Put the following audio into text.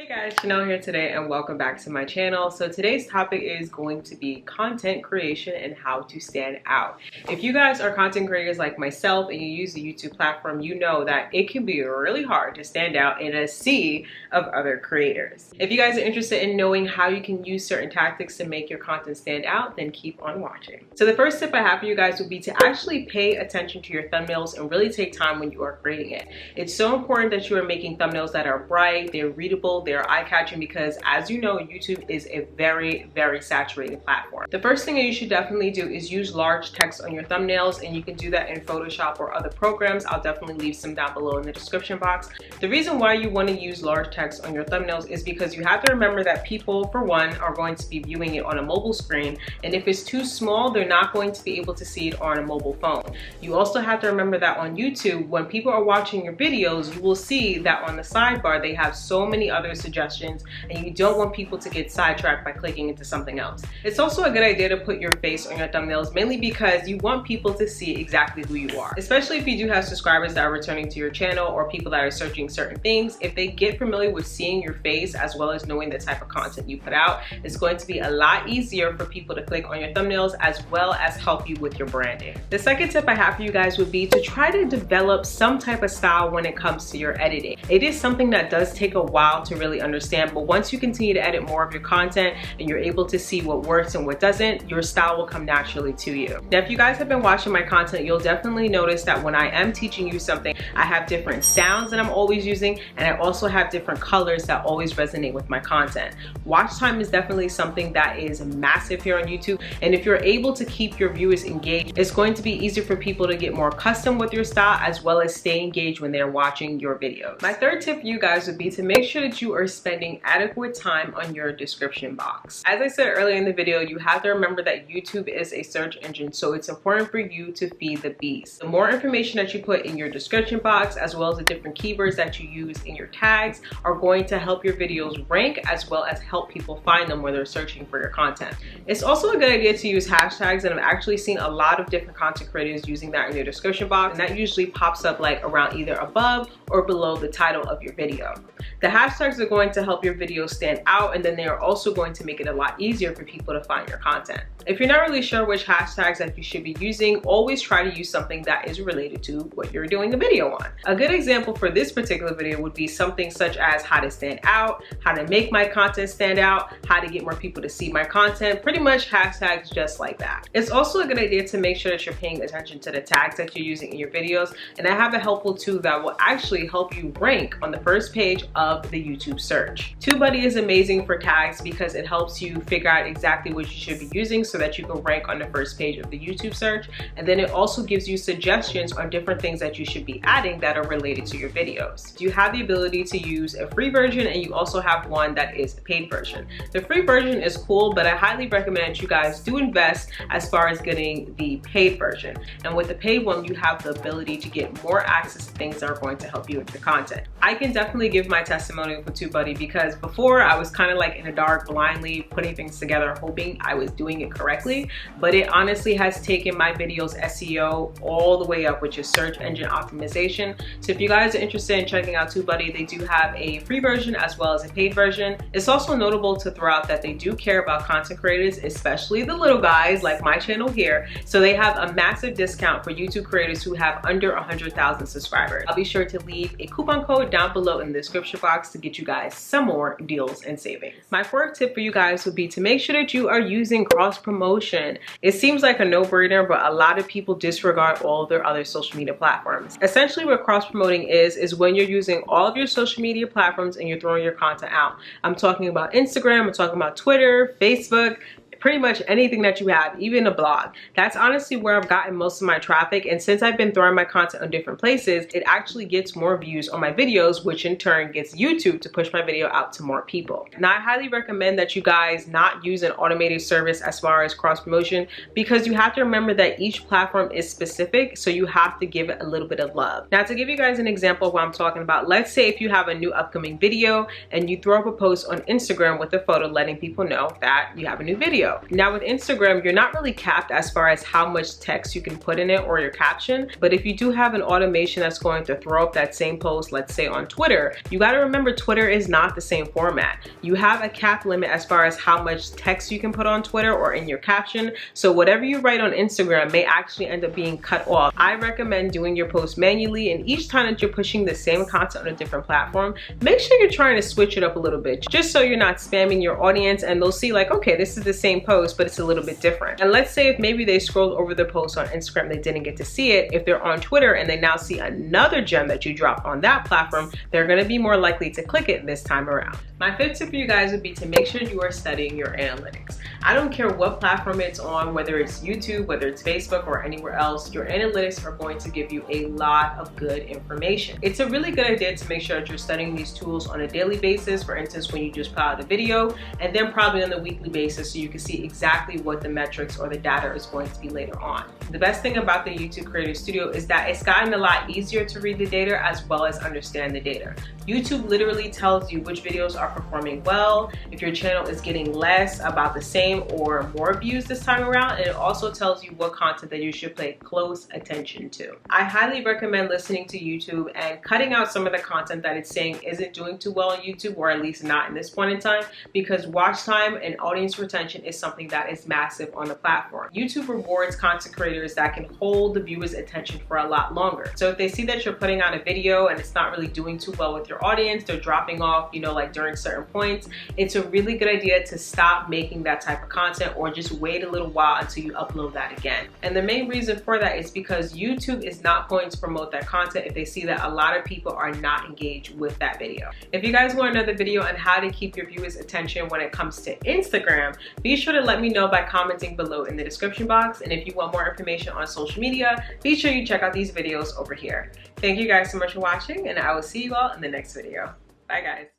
Hey guys, Chanel here today and welcome back to my channel. So today's topic is going to be content creation and how to stand out. If you guys are content creators like myself and you use the YouTube platform, you know that it can be really hard to stand out in a sea of other creators. If you guys are interested in knowing how you can use certain tactics to make your content stand out, then keep on watching. So the first tip I have for you guys would be to actually pay attention to your thumbnails and really take time when you are creating it. It's so important that you are making thumbnails that are bright, they're readable, they're eye-catching, because as you know, YouTube is a very saturated platform. The first thing that you should definitely do is use large text on your thumbnails, and you can do that in Photoshop or other programs. I'll definitely leave some down below in the description box. The reason why you want to use large text on your thumbnails is because you have to remember that people, for one, are going to be viewing it on a mobile screen, and if it's too small, they're not going to be able to see it on a mobile phone. You also have to remember that on YouTube, when people are watching your videos, you will see that on the sidebar they have so many other suggestions, and you don't want people to get sidetracked by clicking into something else. It's also a good idea to put your face on your thumbnails, mainly because you want people to see exactly who you are. Especially if you do have subscribers that are returning to your channel or people that are searching certain things. If they get familiar with seeing your face as well as knowing the type of content you put out, it's going to be a lot easier for people to click on your thumbnails as well as help you with your branding. The second tip I have for you guys would be to try to develop some type of style when it comes to your editing. It is something that does take a while to really understand, but once you continue to edit more of your content and you're able to see what works and what doesn't, your style will come naturally to you. Now, if you guys have been watching my content, you'll definitely notice that when I am teaching you something, I have different sounds that I'm always using, and I also have different colors that always resonate with my content. Watch time is definitely something that is massive here on YouTube, and if you're able to keep your viewers engaged, it's going to be easier for people to get more accustomed with your style as well as stay engaged when they're watching your videos. My third tip for you guys would be to make sure that you are spending adequate time on your description box. As I said earlier in the video, you have to remember that YouTube is a search engine, so it's important for you to feed the beast. The more information that you put in your description box, as well as the different keywords that you use in your tags, are going to help your videos rank as well as help people find them when they're searching for your content. It's also a good idea to use hashtags, and I've actually seen a lot of different content creators using that in their description box, and that usually pops up like around either above or below the title of your video. The hashtags are going to help your videos stand out, and then they are also going to make it a lot easier for people to find your content. If you're not really sure which hashtags that you should be using, always try to use something that is related to what you're doing a video on. A good example for this particular video would be something such as how to stand out, how to make my content stand out, how to get more people to see my content, pretty much hashtags just like that. It's also a good idea to make sure that you're paying attention to the tags that you're using in your videos, and I have a helpful tool that will actually help you rank on the first page of the YouTube search. TubeBuddy is amazing for tags because it helps you figure out exactly what you should be using so that you can rank on the first page of the YouTube search, and then it also gives you suggestions on different things that you should be adding that are related to your videos. You have the ability to use a free version, and you also have one that is a paid version. The free version is cool, but I highly recommend that you guys do invest as far as getting the paid version. And with the paid one, you have the ability to get more access to things that are going to help you with your content. I can definitely give my testimonial for TubeBuddy because before I was kind of like in the dark, blindly putting things together, hoping I was doing it correctly, but it honestly has taken my videos SEO all the way up, which is search engine optimization. So if you guys are interested in checking out TubeBuddy, they do have a free version as well as a paid version. It's also notable to throw out that they do care about content creators, especially the little guys like my channel here. So they have a massive discount for YouTube creators who have under 100,000 subscribers. I'll be sure to leave a coupon code down below in the description box to get you guys some more deals and savings. My fourth tip for you guys would be to make sure that you are using cross promotion. It seems like a no-brainer, but a lot of people disregard all of their other social media platforms. Essentially what cross promoting is when you're using all of your social media platforms and you're throwing your content out. I'm talking about Instagram, I'm talking about Twitter, Facebook, pretty much anything that you have, even a blog. That's honestly where I've gotten most of my traffic, and since I've been throwing my content on different places, it actually gets more views on my videos, which in turn gets YouTube to push my video out to more people. Now, I highly recommend that you guys not use an automated service as far as cross promotion, because you have to remember that each platform is specific, so you have to give it a little bit of love. Now, to give you guys an example of what I'm talking about, let's say if you have a new upcoming video and you throw up a post on Instagram with a photo letting people know that you have a new video. video. Now with Instagram, you're not really capped as far as how much text you can put in it or your caption, but if you do have an automation that's going to throw up that same post, let's say on Twitter, you got to remember Twitter is not the same format. You have a cap limit as far as how much text you can put on Twitter or in your caption, so whatever you write on Instagram may actually end up being cut off. I recommend doing your post manually, and each time that you're pushing the same content on a different platform, make sure you're trying to switch it up a little bit, just so you're not spamming your audience and they'll see like, okay, this is the same post, but it's a little bit different. And let's say if maybe they scrolled over the post on Instagram, they didn't get to see it. If they're on Twitter and they now see another gem that you dropped on that platform, they're gonna be more likely to click it this time around. My fifth tip for you guys would be to make sure you are studying your analytics. I don't care what platform it's on, whether it's YouTube, whether it's Facebook, or anywhere else, your analytics are going to give you a lot of good information. It's a really good idea to make sure that you're studying these tools on a daily basis, for instance, when you just put out a video, and then probably on a weekly basis so you can see exactly what the metrics or the data is going to be later on. The best thing about the YouTube Creator Studio is that it's gotten a lot easier to read the data as well as understand the data. YouTube literally tells you which videos are performing well, if your channel is getting less, about the same, or more views this time around, and it also tells you what content that you should pay close attention to. I highly recommend listening to YouTube and cutting out some of the content that it's saying isn't doing too well on YouTube, or at least not in this point in time, because watch time and audience retention is something that is massive on the platform. YouTube rewards content creators that can hold the viewer's attention for a lot longer. So if they see that you're putting out a video and it's not really doing too well with your audience, they're dropping off, you know, like during certain points, it's a really good idea to stop making that type of content or just wait a little while until you upload that again. And the main reason for that is because YouTube is not going to promote that content if they see that a lot of people are not engaged with that video. If you guys want another video on how to keep your viewers' attention when it comes to Instagram, be sure to let me know by commenting below in the description box. And if you want more information on social media, be sure you check out these videos over here. Thank you guys so much for watching, and I will see you all in the next video. Bye guys.